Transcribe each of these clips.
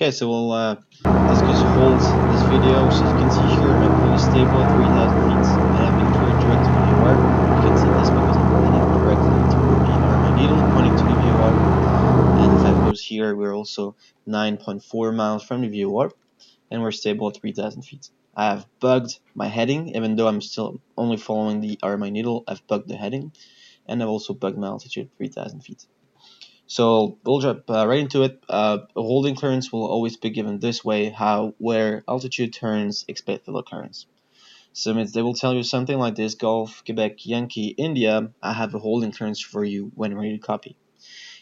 Okay, so we'll discuss hold this video. So as you can see here, my plane is stable at 3,000 feet, and I've been cleared direct to the VOR. You can see this because I'm pointing directly through the RMI needle, pointing to the VOR. And if I goes here, we're also 9.4 miles from the VOR, and we're stable at 3,000 feet. I have bugged my heading, even though I'm still only following the RMI needle. I've bugged the heading, and I've also bugged my altitude at 3,000 feet. So we'll jump right into it. A holding clearance will always be given this way, where altitude turns expected occurrence. So it means they will tell you something like this: Golf, Quebec, Yankee, India, I have a holding clearance for you when ready to copy.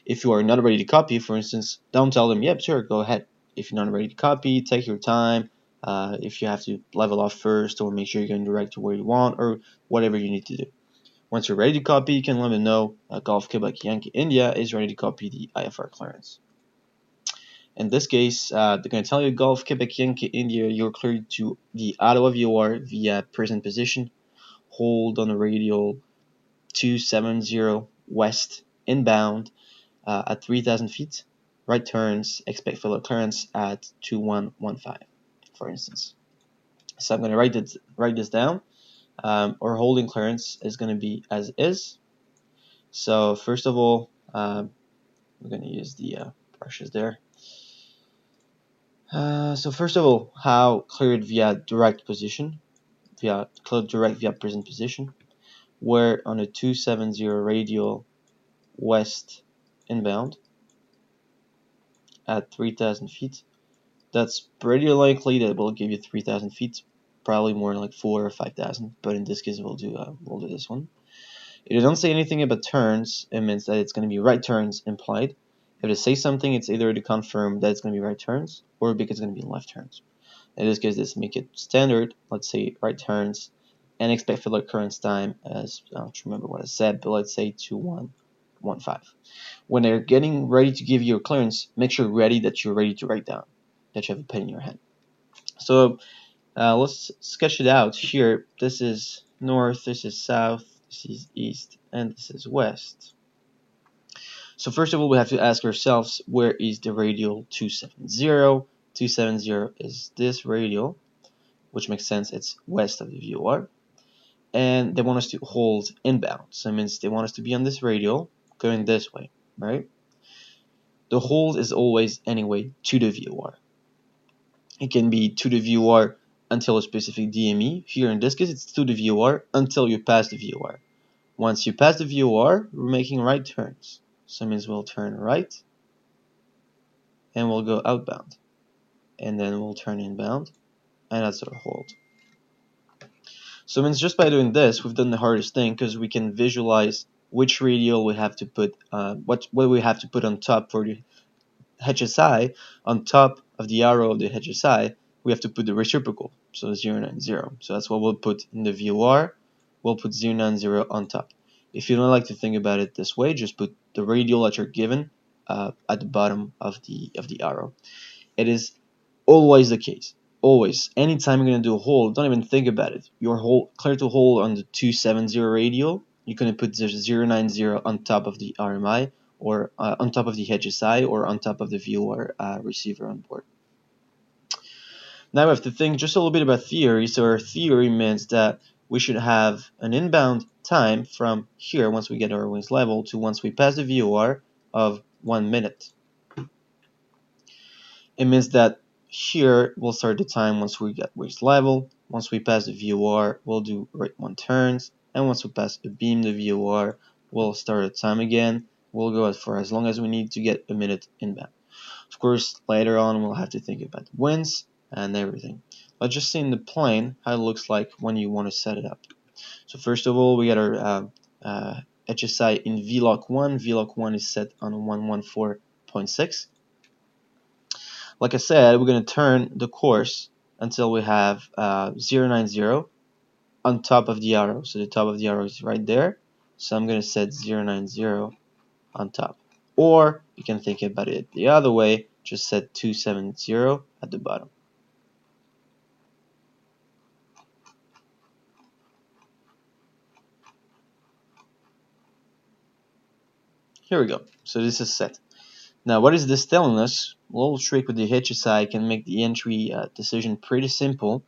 If you are not ready to copy, for instance, don't tell them, yep, sure, go ahead. If you're not ready to copy, take your time. If you have to level off first, or make sure you're going direct to where you want, or whatever you need to do. Once you're ready to copy, you can let me know. Golf Quebec Yankee India is ready to copy the IFR clearance. In this case, they're going to tell you Golf Quebec Yankee India, you're cleared to the Ottawa VOR via present position. Hold on the radial 270 west inbound at 3,000 feet. Right turns, expect field clearance at 2115, for instance. So I'm going to write this down. Our holding clearance is going to be as is. So first of all, we're going to use the brushes there. So first of all, how cleared via direct position, cleared direct via present position. We're on a 270 radial west inbound at 3,000 feet. That's pretty likely that will give you 3,000 feet, probably more like 4,000 or 5,000. But in this case, we'll do this one. If it don't say anything about turns, it means that it's going to be right turns implied. If it says something, it's either to confirm that it's going to be right turns or because it's going to be left turns. In this case, let's make it standard. Let's say right turns and expect field occurrence time as, I don't remember what I said, but let's say 2115. When they're getting ready to give you a clearance, make sure that you're ready to write down, that you have a pen in your hand. So let's sketch it out here. This is north, this is south, this is east, and this is west. So first of all, we have to ask ourselves, where is the radial 270? 270 is this radial, which makes sense, it's west of the VOR. And they want us to hold inbound, so it means they want us to be on this radial, going this way, right? The hold is always anyway to the VOR. It can be to the VOR until a specific DME. Here in this case, it's to the VOR until you pass the VOR. Once you pass the VOR, we're making right turns. So it means we'll turn right, and we'll go outbound. And then we'll turn inbound, and that's our hold. So it means just by doing this, we've done the hardest thing, because we can visualize which radial we have to put, what we have to put on top for the HSI. On top of the arrow of the HSI, we have to put the reciprocal, so 090. So that's what we'll put in the VOR. We'll put 090 on top. If you don't like to think about it this way, just put the radial that you're given at the bottom of the arrow. It is always the case. Always. Anytime you're going to do a hold, don't even think about it. You're clear to hold on the 270 radial. You're going to put the 090 on top of the RMI, or on top of the HSI, or on top of the VOR receiver on board. Now we have to think just a little bit about theory. So our theory means that we should have an inbound time from here, once we get our wings level, to once we pass the VOR of 1 minute. It means that here we'll start the time once we get wings level. Once we pass the VOR, we'll do right 1 turns, and once we pass the beam the VOR, we'll start the time again. We'll go for as long as we need to get a minute inbound. Of course, later on we'll have to think about the winds and everything. Let's just see in the plane how it looks like when you want to set it up. So first of all, we got our HSI in VLOC 1. VLOC 1 is set on 114.6. Like I said, we're going to turn the course until we have 090 on top of the arrow. So the top of the arrow is right there. So I'm going to set 090 on top. Or you can think about it the other way, just set 270 at the bottom. Here we go. So this is set. Now what is this telling us? little trick with the HSI can make the entry decision pretty simple.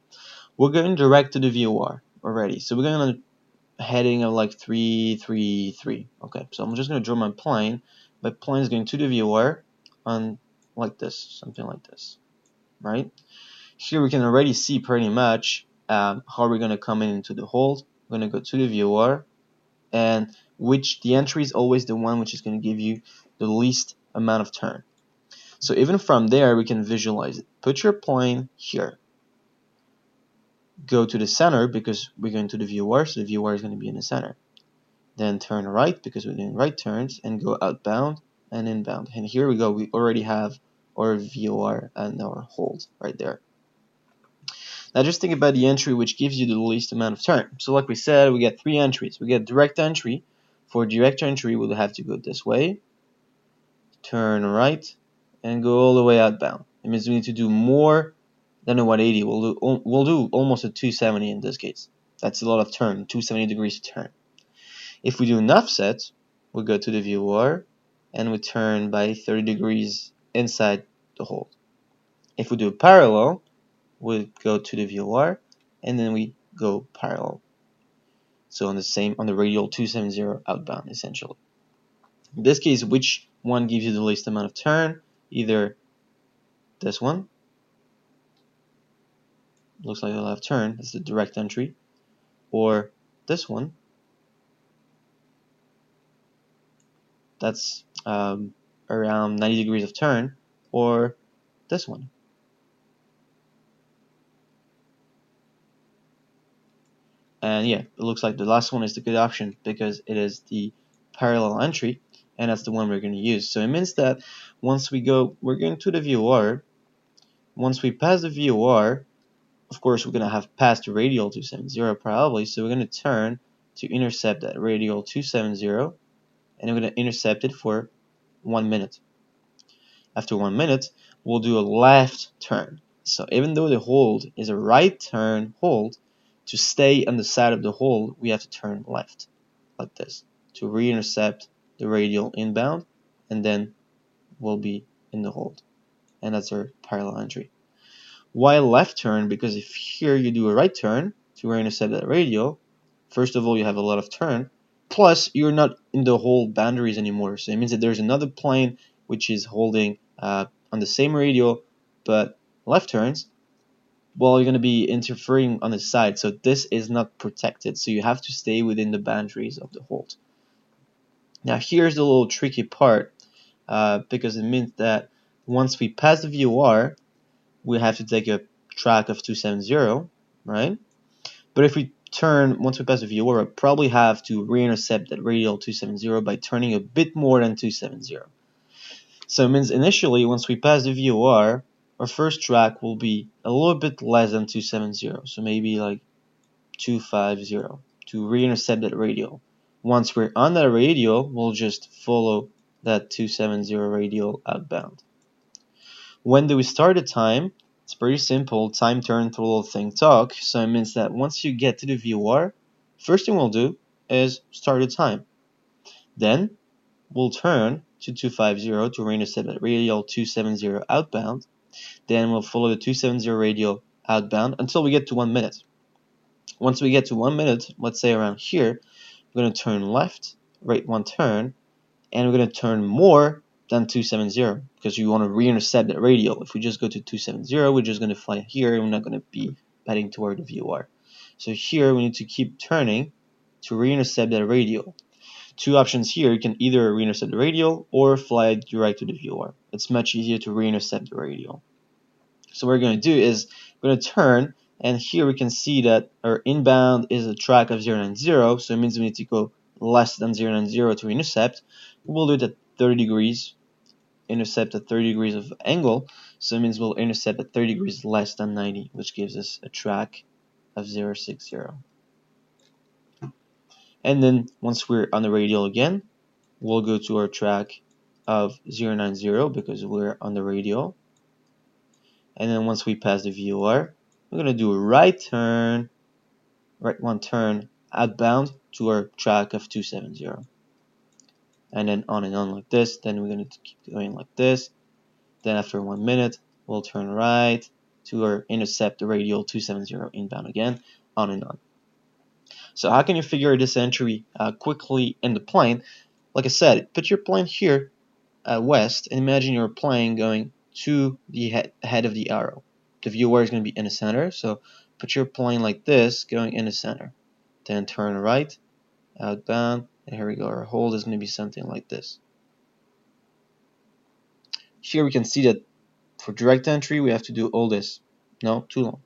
We're going direct to the VOR already. So we're going on a heading of like 333. Okay, so I'm just going to draw my plane. My plane is going to the VOR on like this, something like this, right? Here we can already see pretty much how we're going to come into the hold. We're going to go to the VOR, and which the entry is always the one which is going to give you the least amount of turn. So even from there, we can visualize it. Put your plane here. Go to the center because we're going to the VOR, so the VOR is going to be in the center. Then turn right because we're doing right turns, and go outbound and inbound. And here we go. We already have our VOR and our hold right there. Now just think about the entry which gives you the least amount of turn. So like we said, we get 3 entries. We get direct entry. For direct entry, we'll have to go this way, turn right, and go all the way outbound. It means we need to do more than a 180. We'll do almost a 270 in this case. That's a lot of turn, 270 degrees to turn. If we do an offset, we'll go to the VOR and we turn by 30 degrees inside the hold. If we do a parallel, we'll go to the VOR and then we go parallel. So on the radial 270 outbound essentially. In this case, which one gives you the least amount of turn? Either this one, looks like a lot of turn, that's the direct entry, or this one, that's around 90 degrees of turn, or this one. And yeah, it looks like the last one is the good option because it is the parallel entry, and that's the one we're going to use. So it means that once we're going to the VOR. Once we pass the VOR, of course, we're going to have passed the radial 270 probably, so we're going to turn to intercept that radial 270, and we're going to intercept it for 1 minute. After 1 minute, we'll do a left turn. So even though the hold is a right turn hold, to stay on the side of the hold, we have to turn left, like this, to re-intercept the radial inbound, and then we'll be in the hold. And that's our parallel entry. Why left turn? Because if here you do a right turn to re-intercept that radial, first of all, you have a lot of turn, plus you're not in the hold boundaries anymore. So it means that there's another plane which is holding on the same radial, but left turns. Well, you're going to be interfering on the side, so this is not protected. So you have to stay within the boundaries of the hold. Now here's the little tricky part, because it means that once we pass the VOR, we have to take a track of 270, right? But if we turn, once we pass the VOR, we'll probably have to re-intercept that radial 270 by turning a bit more than 270. So it means initially, once we pass the VOR, our first track will be a little bit less than 270, so maybe like 250 to re-intercept that radial. Once we're on that radial, we'll just follow that 270 radial outbound. When do we start the time? It's pretty simple. Time turn to a little thing talk. So it means that once you get to the VOR, first thing we'll do is start the time. Then we'll turn to 250 to re-intercept at radial 270 outbound. Then we'll follow the 270 radial outbound until we get to 1 minute. Once we get to 1 minute, let's say around here, we're going to turn left, right one turn, and we're going to turn more than 270 because you want to re-intercept that radial. If we just go to 270, we're just going to fly here and we're not going to be heading toward the VOR. So here we need to keep turning to re-intercept that radial. Two options here, you can either re-intercept the radial or fly direct to the VOR. It's much easier to re-intercept the radial. So what we're going to do is we're going to turn, and here we can see that our inbound is a track of 090, so it means we need to go less than 090 to intercept. We'll do it at 30 degrees, intercept at 30 degrees of angle, so it means we'll intercept at 30 degrees less than 90, which gives us a track of 060. And then once we're on the radial again, we'll go to our track of 090 because we're on the radial. And then once we pass the VOR, we're going to do a right turn, right one turn outbound to our track of 270. And then on like this. Then we're going to keep going like this. Then after 1 minute, we'll turn right to intercept the radial 270 inbound again, on and on. So how can you figure this entry quickly in the plane? Like I said, put your plane here west, and imagine your plane going to the head of the arrow. The VOR is going to be in the center, so put your plane like this, going in the center. Then turn right, outbound, and here we go. Our hold is going to be something like this. Here we can see that for direct entry, we have to do all this. No, too long.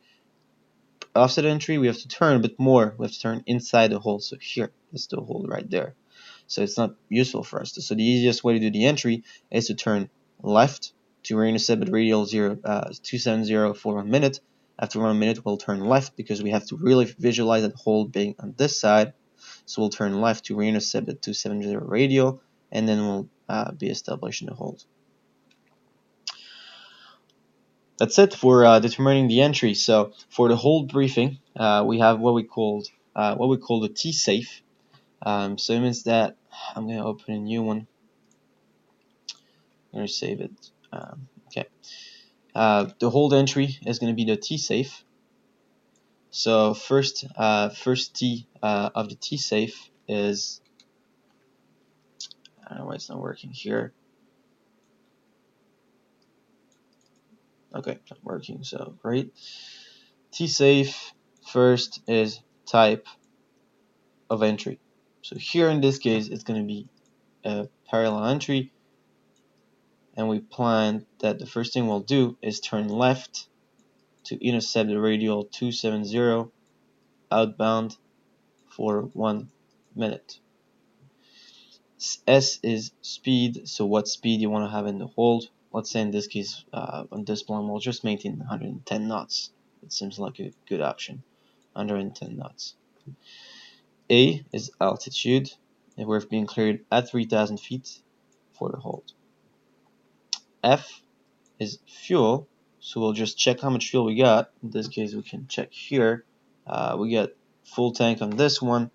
Offset entry, we have to turn a bit more. We have to turn inside the hold. So here, that's the hold right there. So it's not useful for us. So the easiest way to do the entry is to turn left to intercept at radial 270 for 1 minute. After 1 minute, we'll turn left because we have to really visualize that hold being on this side. So we'll turn left to intercept at 270 radial, and then we'll be establishing the hold. That's it for determining the entry. So for the hold briefing, we have what we call the T-safe. So it means that I'm going to open a new one. I'm going to save it. Okay. The hold entry is going to be the T-safe. So first T of the T-safe is, I don't know why it's not working here. Okay, it's not working, so great. T-safe first is type of entry. So here in this case, it's going to be a parallel entry, and we plan that the first thing we'll do is turn left to intercept the radial 270 outbound for 1 minute. S is speed, so what speed you want to have in the hold. Let's say in this case, on this plan, we'll just maintain 110 knots. It seems like a good option, 110 knots. A is altitude, and we're being cleared at 3,000 feet for the hold. F is fuel, so we'll just check how much fuel we got. In this case, we can check here. We got full tank on this one,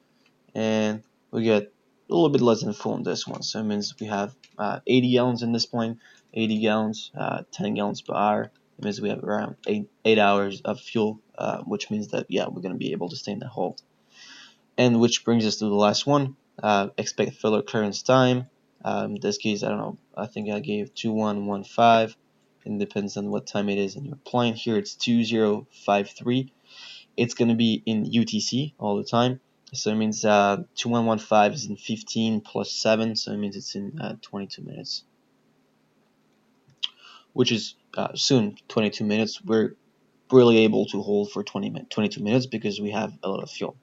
and we get a little bit less than full on this one. So it means we have 80 gallons in this plane, 80 gallons, 10 gallons per hour. It means we have around 8 hours of fuel, which means that, yeah, we're going to be able to stay in the hold. And which brings us to the last one, expect filler clearance time. In this case, I don't know, I think I gave 2115. It depends on what time it is in your plane. Here it's 2053. It's going to be in UTC all the time. So it means 2115 is in 15 plus 7, so it means it's in 22 minutes. Which is soon 22 minutes. We're really able to hold for 22 minutes because we have a lot of fuel.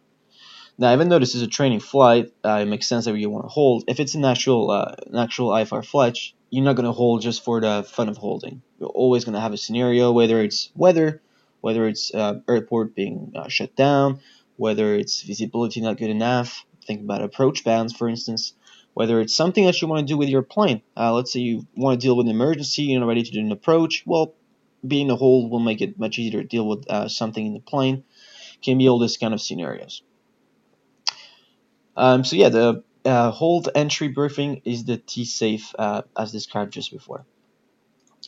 Now, even though this is a training flight, it makes sense that you want to hold. If it's an actual IFR flight, you're not going to hold just for the fun of holding. You're always going to have a scenario, whether it's weather, whether it's airport being shut down, whether it's visibility not good enough. Think about approach bands, for instance. Whether it's something that you want to do with your plane. Let's say you want to deal with an emergency, you're not ready to do an approach. Well, being a hold will make it much easier to deal with something in the plane. Can be all these kind of scenarios. So yeah, the hold entry briefing is the T-safe as described just before.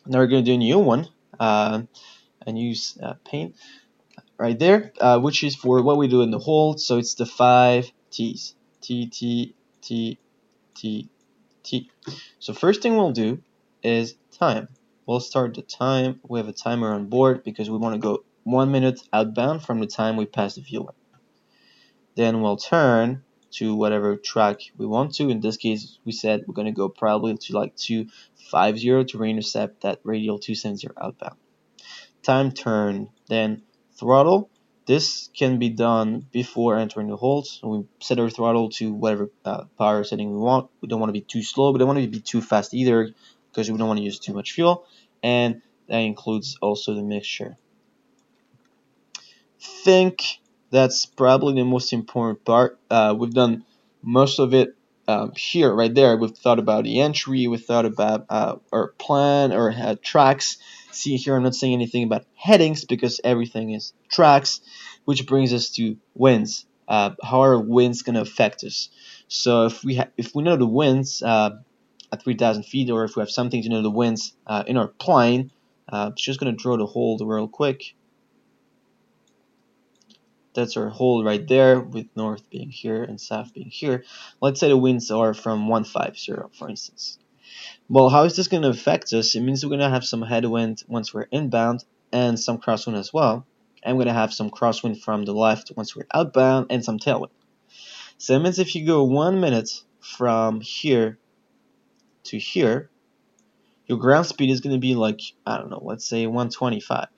Now we're going to do a new one and use paint right there, which is for what we do in the hold. So it's the 5 T's. T, T, T, T, T. So first thing we'll do is time. We'll start the time. We have a timer on board because we want to go 1 minute outbound from the time we pass the viewer. Then we'll turn to whatever track we want to. In this case, we said we're going to go probably to like 250 to intercept that radial 270 outbound. Time turn, then throttle. This can be done before entering the hold. So we set our throttle to whatever power setting we want. We don't want to be too slow, but don't want to be too fast either because we don't want to use too much fuel. And that includes also the mixture. Think that's probably the most important part. We've done most of it here, right there. We've thought about the entry. We've thought about our plan or tracks. See here, I'm not saying anything about headings because everything is tracks, which brings us to winds. How are winds going to affect us? So if we know the winds at at 3,000 feet, or if we have something to know the winds in our plane. Just gonna draw the hold real quick. That's our hold right there, with north being here and south being here. Let's say the winds are from 150, for instance. Well, how is this going to affect us? It means we're going to have some headwind once we're inbound and some crosswind as well. And we're going to have some crosswind from the left once we're outbound and some tailwind. So it means if you go 1 minute from here to here, your ground speed is going to be like, I don't know, let's say 125.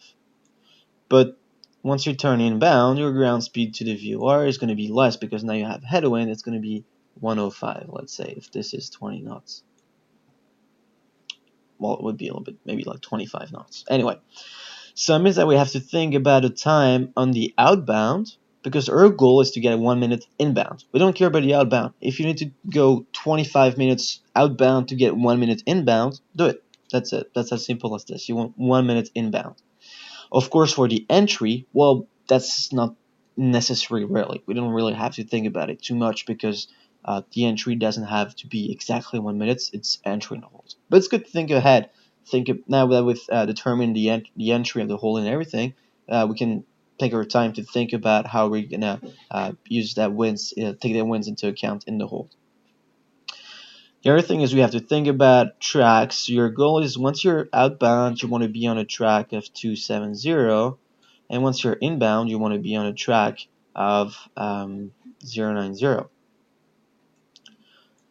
But once you turn inbound, your ground speed to the VOR is going to be less because now you have headwind. It's going to be 105, let's say, if this is 20 knots. Well, it would be a little bit, maybe like 25 knots. Anyway, so it means that we have to think about the time on the outbound, because our goal is to get 1 minute inbound. We don't care about the outbound. If you need to go 25 minutes outbound to get 1 minute inbound, do it. That's it. That's as simple as this. You want 1 minute inbound. Of course, for the entry, well, that's not necessary really. We don't really have to think about it too much because the entry doesn't have to be exactly 1 minute. It's entry and hold. But it's good to think ahead. Now that we've determined the entry of the hold and everything, we can take our time to think about how we're gonna use that winds, take that winds into account in the hold. The other thing is we have to think about tracks. Your goal is once you're outbound, you want to be on a track of 270, and once you're inbound, you want to be on a track of 090.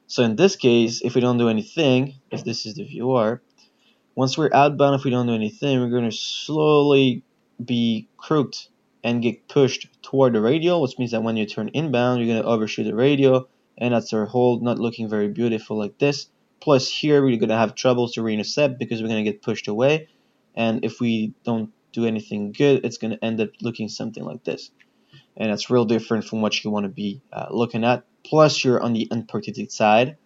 So in this case, if we don't do anything, if this is the VOR, once we're outbound, if we don't do anything, we're going to slowly be crooked and get pushed toward the radial, which means that when you turn inbound, you're going to overshoot the radial, and that's our hold, not looking very beautiful like this. Plus here, we're going to have troubles to reintercept because we're going to get pushed away, and if we don't do anything good, it's going to end up looking something like this. And that's real different from what you want to be looking at. Plus, you're on the unprotected side,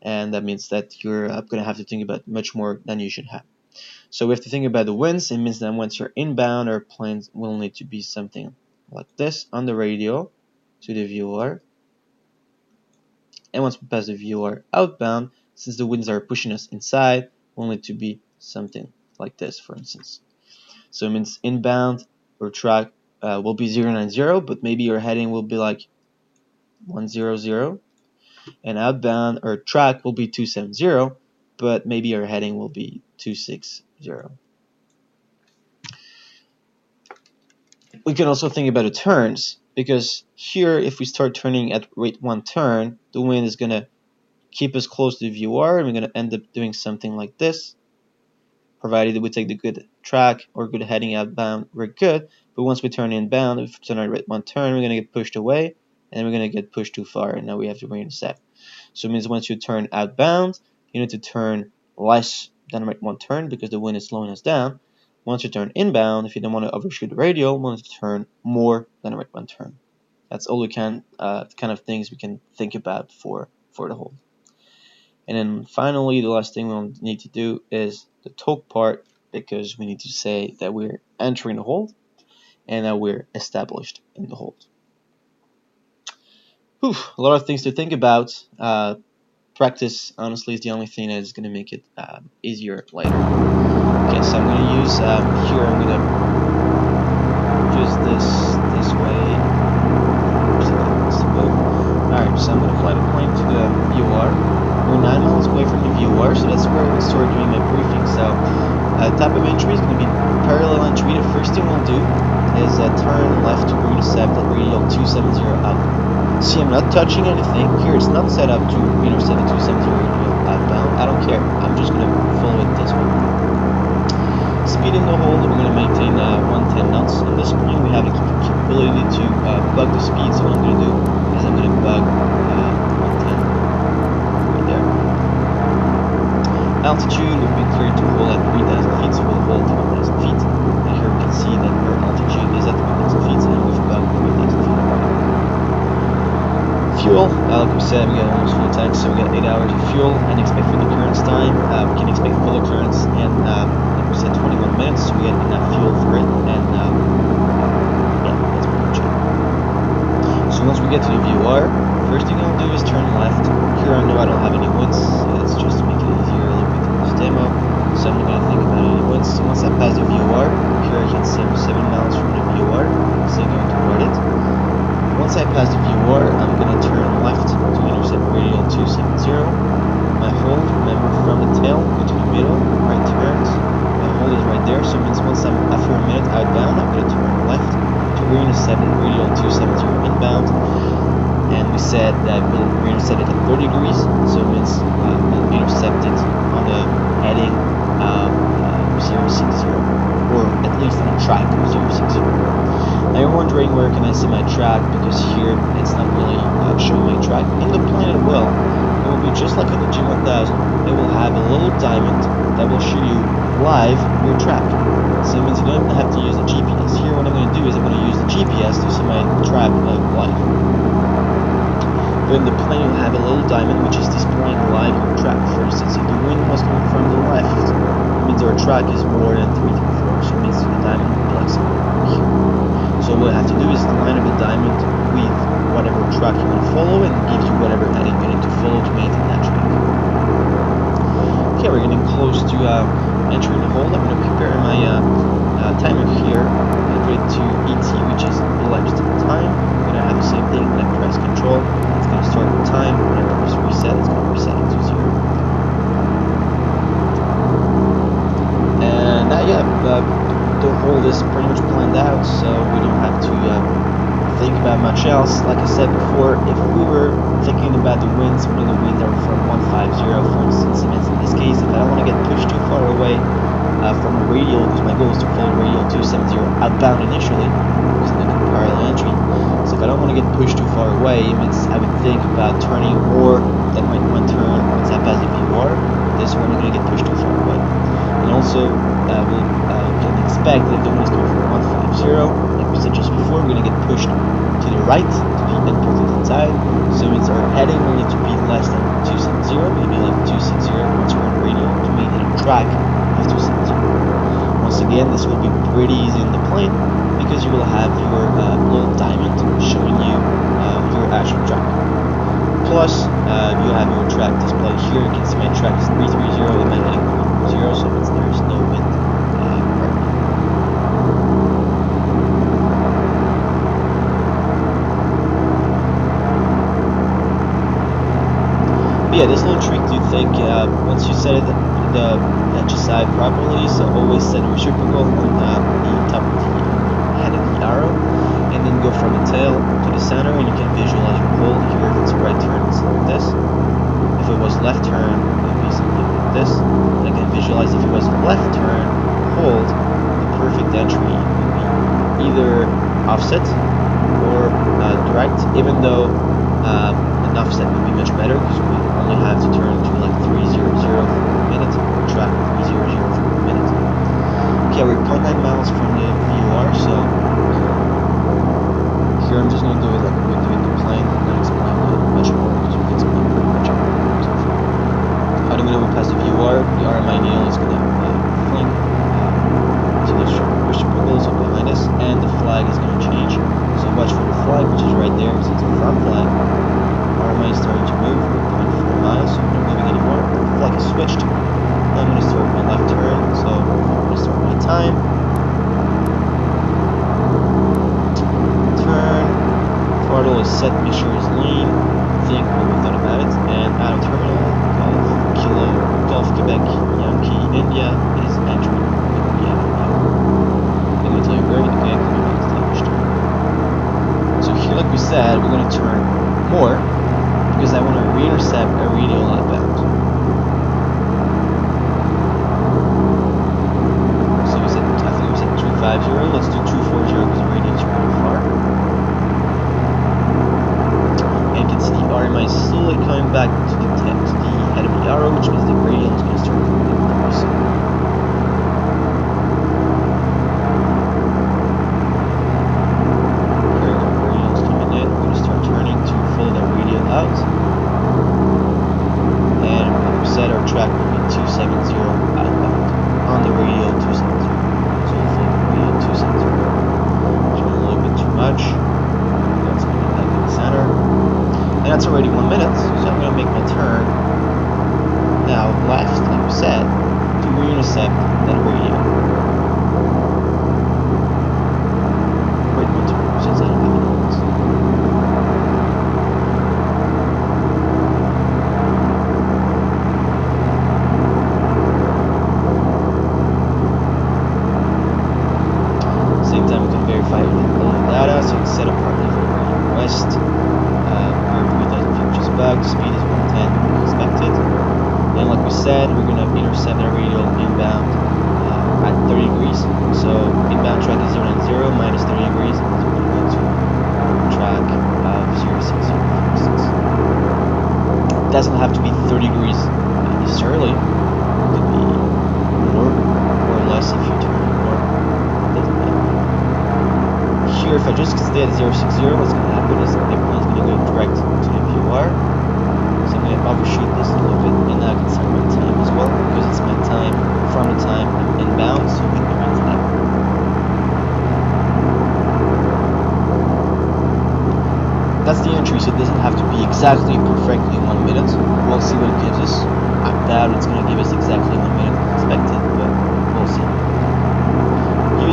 and that means that you're going to have to think about much more than you should have. So we have to think about the winds. It means that once you're inbound, our planes will need to be something like this on the radio to the VOR. And once we pass the VOR outbound, since the winds are pushing us inside, we'll need to be something like this, for instance. So it means inbound or track will be 090, but maybe your heading will be like 100. And outbound or track will be 270, but maybe our heading will be 260. We can also think about the turns, because here if we start turning at rate 1 turn, the wind is going to keep us close to the VOR, and we're going to end up doing something like this. Provided that we take the good track or good heading outbound, we're good. But once we turn inbound, if we turn at rate 1 turn, we're going to get pushed away, and we're going to get pushed too far, and now we have to reintercept. So it means once you turn outbound, you need to turn less than rate 1 turn because the wind is slowing us down. Once you turn inbound, if you don't want to overshoot the radial, we want to turn more than rate 1 turn. That's all we can, kind of things we can think about for the hold. And then finally, the last thing we'll need to do is the talk part, because we need to say that we're entering the hold and that we're established in the hold. Whew, a lot of things to think about. Practice, honestly, is the only thing that is going to make it easier later. Okay, so I'm going to use, here I'm going to use this way. Alright, so I'm going to fly the plane to the VOR. We're 9 miles away from the VOR, so that's where we start doing my briefing. So, type of entry is going to be parallel entry. The first thing we'll do is turn left to intercept at radial 270 out. See, I'm not touching anything. Here, it's not set up to intercept at 270 radial outbound. I don't care. I'm just going to follow it this way. Speed in the hold, we're going to maintain 110 knots. On this point, we have the capability to bug the speed, so what I'm going to do is I'm going to bug 110 right there. Altitude will be cleared to hold at 3,000 feet, so we'll hold 3,000 feet. And here we can see that our altitude is at 3,000 feet, and we've bugged 3,000 feet already. Fuel, like we said, we got almost full tank, so we got 8 hours of fuel, and expect full occurrence time. We can expect full occurrence in, like we said, 21 minutes, so we get enough fuel for it, and yeah, that's pretty much it. So once we get to the VOR, first thing I'll do is turn left. Here I know I don't have any winds, so it's just to make it I'm 7 miles from the VOR, so I'm going toward it. Once I pass the VOR, I'm going to turn left to intercept radial 270. My hold, remember, from the tail, go to the middle, right turns. My hold is right there, so it means once after a minute outbound, I'm going to turn left to re-intercept at radial 270 inbound. And we said that we'll re-intercept it at 30 degrees, so it means we'll intercept it on the heading 060, or at least on a track of 060. Now you're wondering where can I see my track, because here it's not really showing my track. In the plane it will be just like in the G1000. It will have a little diamond that will show you live your track. So it means you don't even have to use the GPS. Here what I'm going to do is I'm going to use the GPS to see my track live. But in the plane you'll have a little diamond which is displaying live your track. For instance, if the wind was coming from the left, it means our track is more than 334, so it means the diamond will be like somewhere around here. So what I have to do is line up the diamond with whatever track you want to follow, and it gives you whatever heading you need to follow to maintain that track. Okay, we're getting close to entering the hold. I'm going to prepare my timer here. I'm going to put it to ET, which is elapsed time. I'm going to have the same thing when I press control. It's going to start the time. When I press reset, it's going to reset it to 0. And yeah, the hold is pretty much planned out, so we don't have to think about much else. Like I said before, if we were thinking about the winds, when the winds are from 150, for instance, in this case, if I don't want to get pushed too far away from the radial, because my goal is to follow radial 270 outbound initially, because I'm going to do parallel entry. So if I don't want to get pushed too far away, it means I would think about turning more than one turn once I pass the VOR. This one I'm going to get pushed too far away. And also, we'll can expect that if the wind is coming from 150, like we said just before, we're going to get pushed to the right to the imperfect side. So it means our heading will need to be less than 270, maybe like 260 once we're in radial to maintain a track of 270. Once again, this will be pretty easy in the plane because you will have your little diamond showing you your actual track. Plus, you have your track display here. You can see my track is 330 and my heading 330, so it means there is no wind right now. But yeah, this little trick, do you think once you set it the HSI properly, so always set a reciprocal on the top of the head of the arrow, and then go from the tail to the center, and you can visualize your hold here. If it's a right turn, it's like this. If it was left turn, it would be something like this. And I can visualize if it was left turn, hold, the perfect entry would be either offset or direct, even though an offset would be much better because we only have to turn to like 300 for a minute, or track 300 for a minute. Okay, we're 0.9 miles from the VOR, so here I'm just going to do it like we do in the plane, not explain much more because we've explained pretty much everything so far. How do we know we passed the VOR? The RMI needle is going to fling to the reciprocal, so behind us, and the flag is going to change. So watch for the flag, which is right there. So it's the front flag. RMI is starting to move. We're 0.4 miles, so we're not moving anymore. The flag is switched. Now I'm going to start my left turn, so I'm going to start my time. Turn. Throttle is set, make sure it's lean. Think what we thought about it. And out of terminal, Golf Quebec Yankee India is entering the out of the I'm going to tell you very again, coming back established. So here, like we said, we're going to turn more because I want to re-intercept a radial outbound. So we said, I think we said 250. Let's do 240 because the radial is pretty far. And you can see the RMI is slowly coming back to the head of the arrow, which means the radial is going to start coming in very soon. Here we go, radial is coming in. We're going to start turning to follow the radial out. And like we said, our track will be 270 outbound on the radial 270. So we'll follow the radial 270. Turn a little bit too much. There we go, it's coming back in the center. And that's already 1 minute, so I'm going to make my turn now left, like we said, to re-intercept that radial. said, we're going to intercept our radial inbound at 30 degrees. So inbound track is 090 minus 30 degrees, and we're going to go to track of 060, for instance. It doesn't have to be 30 degrees necessarily. It could be more or less if you turn more. It doesn't matter. Here, if I just stay at 060, what's going to happen is the airplane is going to go direct to the VOR. So I'm going to overshoot this a little bit, and now I can start my time as well, because it's my time from the time I'm inbound, so with the wind level. That's the entry, so it doesn't have to be exactly perfectly 1 minute. We'll see what it gives us. I doubt it's going to give us exactly 1 minute as expected, but we'll see.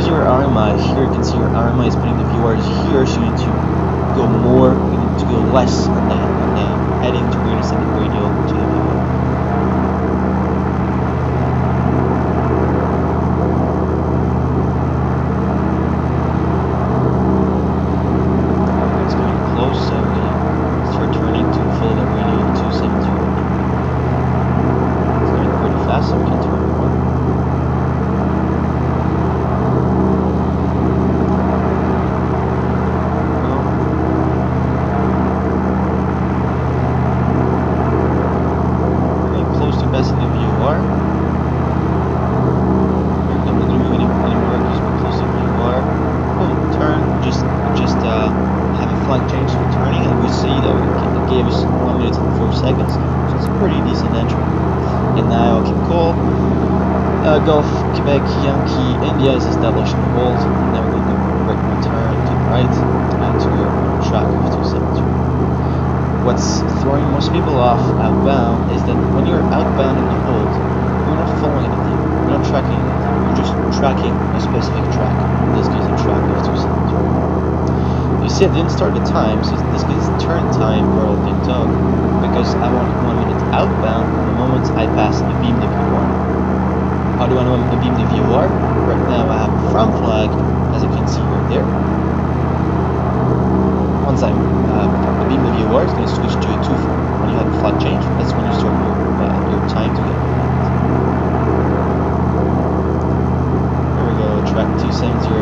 Use your RMI. Here you can see your RMI is putting the VORs here, so you need to go more, you need to go less on the heading to reintercept the radial to the VOR. It's getting close, so we're going to start turning to follow the radial 270. It's going pretty fast, so we can turn more. Passing the VOR. I'm not going to move anymore because we're close to the VOR. Boom, turn. We just have a flag change to returning, and we see that it gave us 1 minute and 4 seconds. So it's a pretty decent entry. And now keep cool. Golf, Quebec, Yankee, India is established in the hold. And now we're going to do a direct one turn to the right to go on track of 270. What's throwing most people off outbound is that when you're outbound in the hold, you're not following anything, you're not tracking anything, you're just tracking a specific track, in this case a track of 270. You see I didn't start the time, so this is turn time for all being done, because I want 1 minute outbound from the moment I pass the beam the VOR. How do I know I'm the beam the VOR? Right now I have a front flag, as you can see right there. Once I'm beam the VOR, it's going to switch to a 2-4. When you have a flag change, that's when you start your time to get. Here we go, track 270.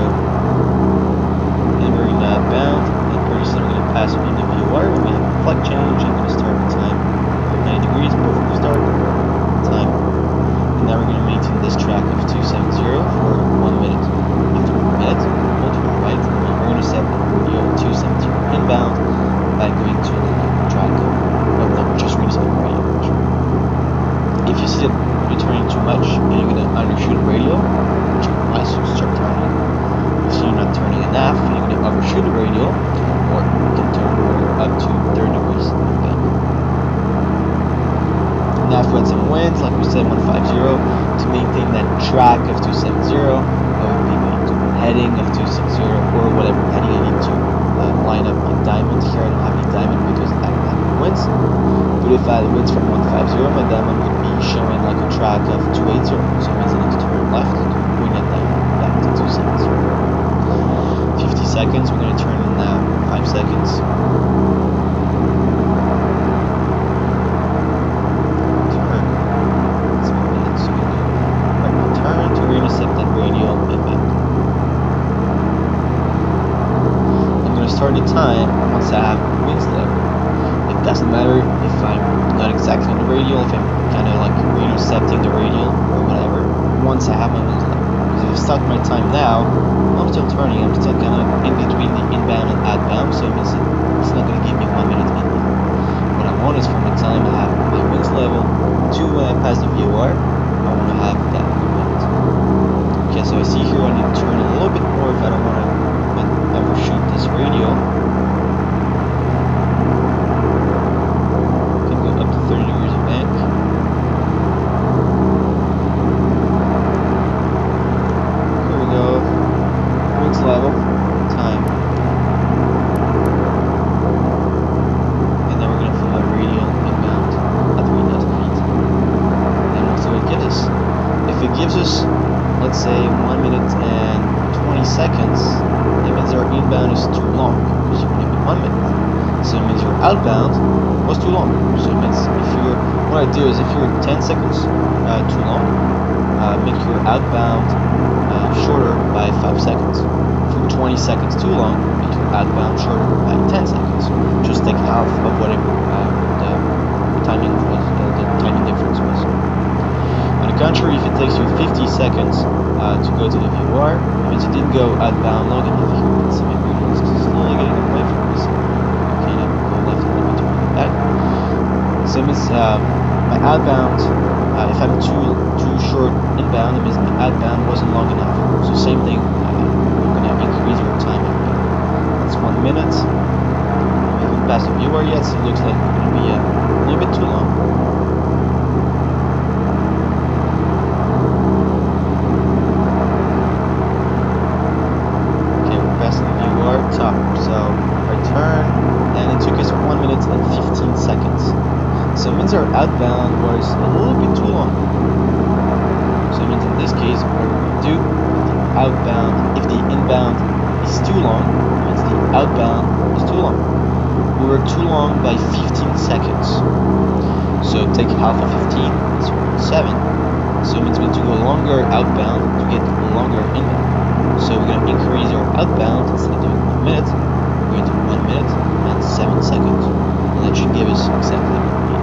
And we're going to outbound, and pretty soon we're going to pass beam the VOR. When we have a flag change, I'm going to start the time for 90 degrees, perfect start, time. And now we're going to maintain this track of 270 for 1 minute. After 1 minute, we'll turn right, and we're going to set the radio 270 inbound by going to the track of, just reset the radio. If you see that you're turning too much and you're going to undershoot the radio, twice, start turning. If you see you're not turning enough and you're going to overshoot the radio, turn more. You can turn more up to 30 degrees inbound. Now if we had some winds, like we said, 150, to maintain that track of 270, I would be going to the heading of 260 or whatever heading I need to line up my diamond. Here I don't have any diamond because I don't have any winds. But if I had winds from 150, my diamond would be showing like a track of 280. So it means I need to turn left to bring that diamond back to 270. 50 seconds, we're going to turn in now 5 seconds. Turn. That's 1 minute. So we're going to do right now turn to reintercept that radial inbound. Start the time once I have winds level. It doesn't matter if I'm not exactly on the radial, if I'm kind of like reintercepting the radial or whatever, once I have my winds level. Because if I start my time now, I'm still turning, I'm still kind of in between the inbound and outbound, so it means it's not going to give me 1 minute inbound. What I want is from the time I have my winds level to when I pass the VOR, I want to have that 1 minute. Okay, so I see here I need to turn a little bit more if I don't want to overshoot this radio. Can go up to 30 degrees of bank. Here we go. Winds level. Time. And then we're going to follow our radial inbound at 3,000 feet. And we'll see what it gives us. If it gives us, let's say, 1 minute and 20 seconds, it means our inbound is too long because you want to be 1 minute. So it means your outbound was too long. So it means if you're, what I do is if you're 10 seconds too long, make your outbound shorter by 5 seconds. If you're 20 seconds too long, make your outbound shorter by 10 seconds. Just take half of whatever the timing was, the timing difference was. On the contrary, if it takes you 50 seconds to go to the VOR, it means you didn't go outbound long enough. Here you can see my radio is slowly getting away from me, so you kind of go left a little bit to bring it back. So it means my outbound, if I'm too short inbound, it means my outbound wasn't long enough. So same thing, we're going to increase our time outbound. That's 1 minute. We haven't passed the VOR yet, so it looks like it's going to be a little bit too long. Okay, we're passing the VOR top. So our turn, and it took us 1 minute and 15 seconds. So it means our outbound was a little bit too long. So it means in this case, what we're going to do, if the inbound is too long, it means the outbound is too long. We were too long by 15 seconds. So take half of 15, that's 7. So it means we need to go longer outbound to get a longer inbound. So we're going to increase our outbound, instead of doing 1 minute, we're going to do 1 minute and 7 seconds. And that should give us exactly what we need.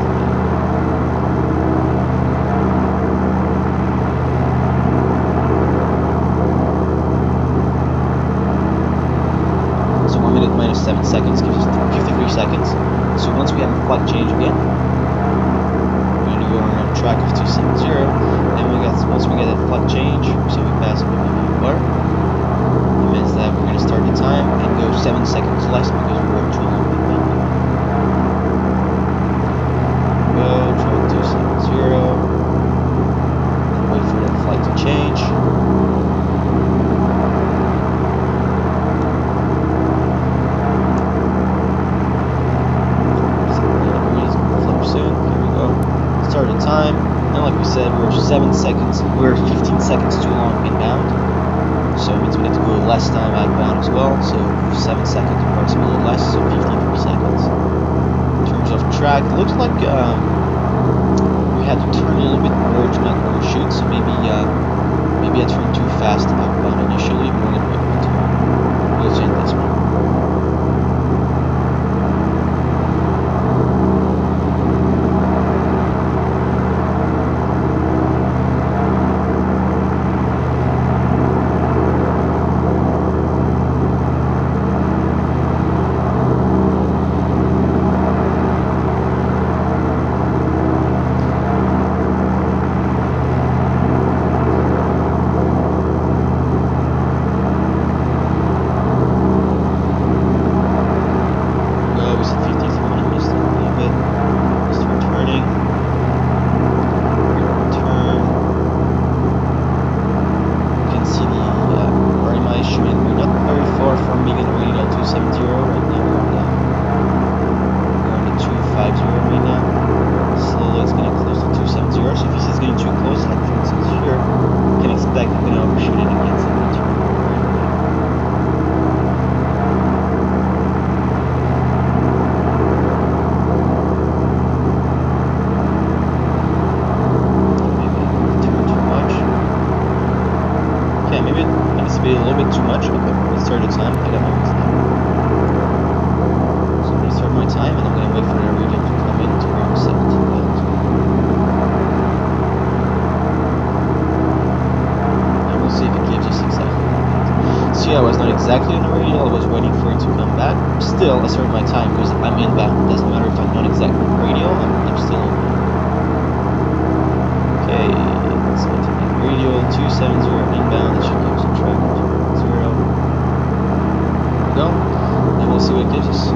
So 1 minute minus 7 seconds gives us 53 seconds. So once we have a flight change again, we're going to go on our track of 270, and once we get that flight change, so we pass the VOR, it means that we're going to start the time and go 7 seconds less because we were too long inbound. Go, track 270, and wait for that flight to change. Start the time, and like we said, we were 7 seconds, we're 15 seconds too long inbound, so it means we need to go less time outbound as well, so 7 seconds approximately less, so 53 seconds. In terms of track, it looks like we had to turn a little bit more to not overshoot, so maybe I turned too fast outbound initially, more than what we turned. We'll change this one. Be a little bit too much. Okay, let's start the time. I got my wings now. So I'm going to start my time, and I'm going to wait for the radio to come in to bring 17 pounds. And we'll see if it gives us exactly what we need. See, I was not exactly on the radio. I was waiting for it to come back. Still, I started my time because I'm inbound. It doesn't matter if I'm not exactly on the radio. I'm still inbound. Okay, let's go to that radio. 270 inbound. That should give us a track. Go, and we'll see what it gives us. Okay.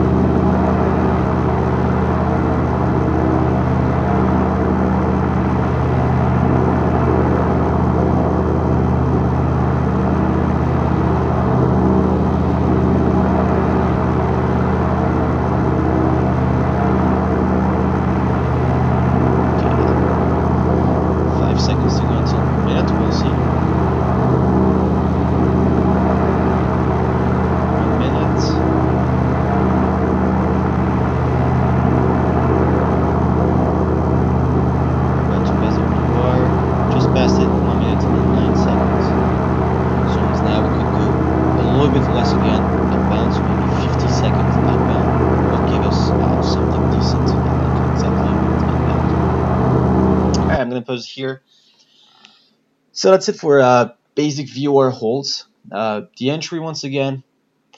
5 seconds to go until 1 minute, we'll see. pause here. So that's it for basic VOR holds. The entry, once again,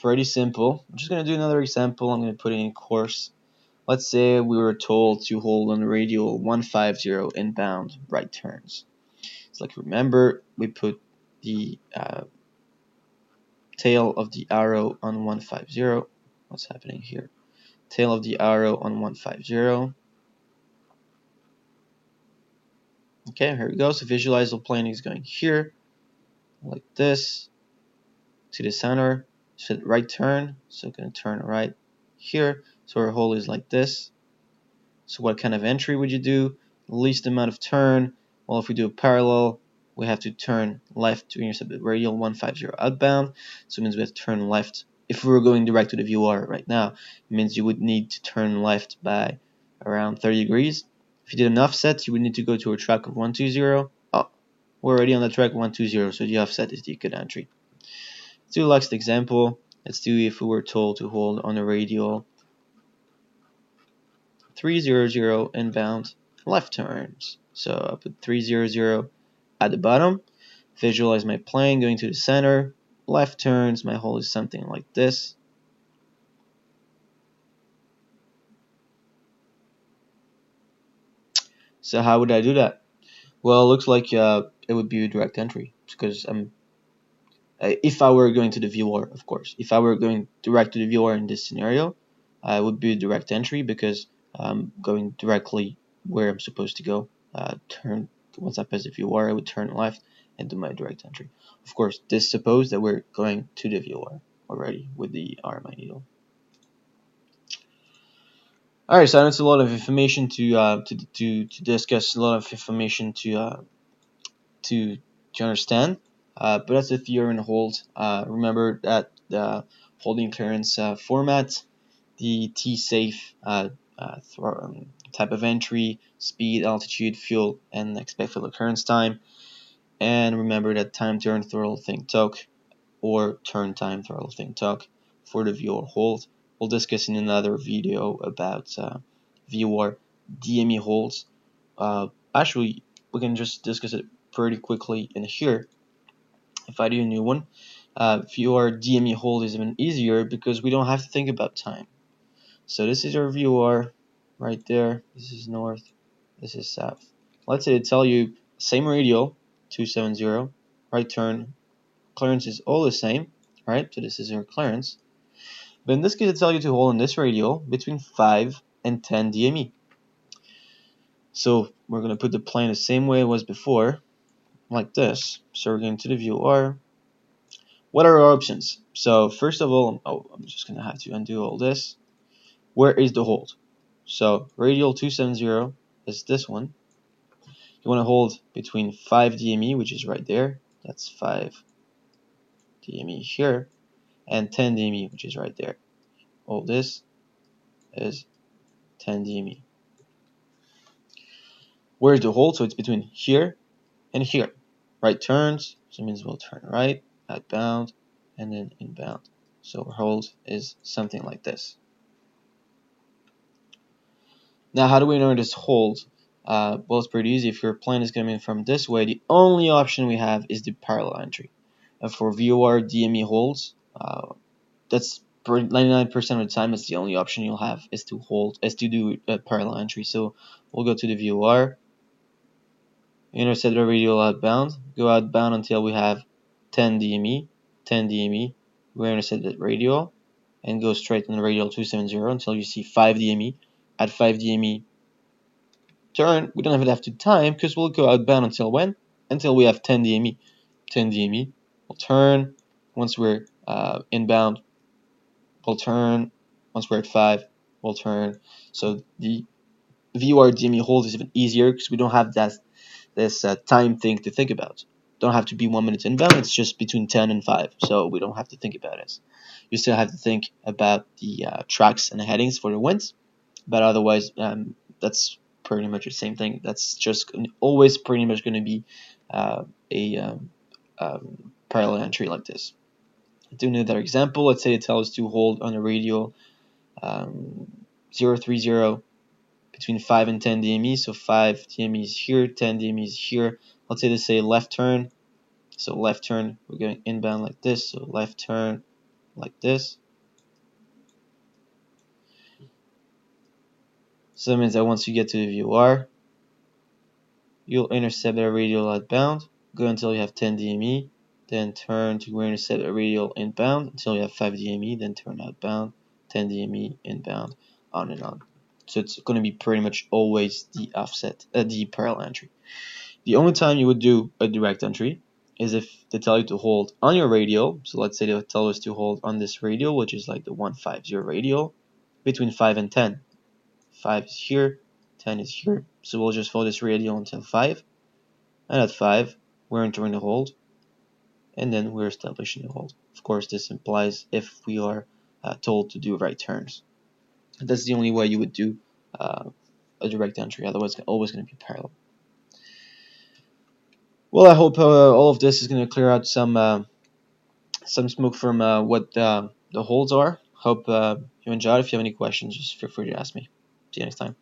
pretty simple. I'm just going to do another example. I'm going to put it in course. Let's say we were told to hold on radial 150 inbound right turns. So like remember, we put the tail of the arrow on 150. What's happening here? Tail of the arrow on 150. Okay, here we go. So visualize the plane is going here, like this, to the center. So right turn, so going to turn right here. So our hole is like this. So what kind of entry would you do? Least amount of turn. Well, if we do a parallel, we have to turn left to intercept the radial 150 outbound. So it means we have to turn left. If we were going direct to the VOR right now, it means you would need to turn left by around 30 degrees. If you did an offset, you would need to go to a track of 120. Oh, we're already on the track 120, so the offset is the good entry. Let's do the next example. Let's do if we were told to hold on a radial 300 inbound left turns. So I'll put 300 at the bottom. Visualize my plane going to the center. Left turns, my hole is something like this. So how would I do that? Well, it looks like it would be a direct entry because if I were going to the VOR, of course. If I were going direct to the VOR in this scenario, it would be a direct entry because I'm going directly where I'm supposed to go. Turn once I pass the VOR, I would turn left and do my direct entry. Of course, this suppose that we're going to the VOR already with the RMI needle. All right, so that's a lot of information to discuss, a lot of information to understand. But that's the VOR and hold. Remember that the holding clearance format, the T-safe type of entry, speed, altitude, fuel, and expected occurrence time. And remember that time turn throttle think torque or turn time throttle think torque for the VOR hold. We'll discuss in another video about VOR DME holds. Actually, we can just discuss it pretty quickly in here. If I do a new one, VOR DME hold is even easier because we don't have to think about time. So this is our VOR right there. This is north. This is south. Let's say they tell you same radial 270, right turn, clearance is all the same, right? So this is our clearance. But in this case, it tells you to hold on this radial between 5 and 10 DME. So we're going to put the plane the same way it was before, like this. So we're going to the VOR. What are our options? So first of all, I'm just going to have to undo all this. Where is the hold? So radial 270 is this one. You want to hold between 5 DME, which is right there. That's 5 DME here. And 10 DME, which is right there. All this is 10 DME. Where's the hold? So it's between here and here. Right turns, so it means we'll turn right, outbound, and then inbound. So our hold is something like this. Now, how do we know this hold? Well, it's pretty easy. If your plane is coming from this way, the only option we have is the parallel entry. For VOR DME holds, that's 99% of the time, it's the only option you'll have is to do a parallel entry. So we'll go to the VOR, intercept the radial outbound, go outbound until we have 10 DME, 10 DME, we intercept that radial, and go straight on the radial 270 until you see 5 DME. At 5 DME, turn. We don't even have to time because we'll go outbound until when? Until we have 10 DME. 10 DME, we'll turn. Once we're inbound, we'll turn. Once we're at 5, we'll turn. So the VOR DME hold is even easier because we don't have this time thing to think about. Don't have to be 1 minute inbound. It's just between 10 and 5, so we don't have to think about it. You still have to think about the tracks and the headings for the winds, but otherwise that's pretty much the same thing. That's just always pretty much going to be a parallel entry like this. Do another example. Let's say it tells us to hold on a radial 030 between 5 and 10 DME. So 5 DME is here, 10 DME is here. Let's say they say left turn. So left turn, we're going inbound like this. So left turn like this. So that means that once you get to the VOR, you'll intercept that radial outbound, go until you have 10 DME, then turn to intercept a radial inbound until you have 5 DME, then turn outbound, 10 DME inbound, on and on. So it's going to be pretty much always the offset, the parallel entry. The only time you would do a direct entry is if they tell you to hold on your radial. So let's say they tell us to hold on this radial, which is like the 150 radial, between 5 and 10. 5 is here, 10 is here. So we'll just follow this radial until 5. And at 5, we're entering the hold, and then we're establishing the hold. Of course, this implies if we are told to do right turns. That's the only way you would do a direct entry. Otherwise, it's always going to be parallel. Well, I hope all of this is going to clear out some smoke from what the holds are. Hope you enjoyed. If you have any questions, just feel free to ask me. See you next time.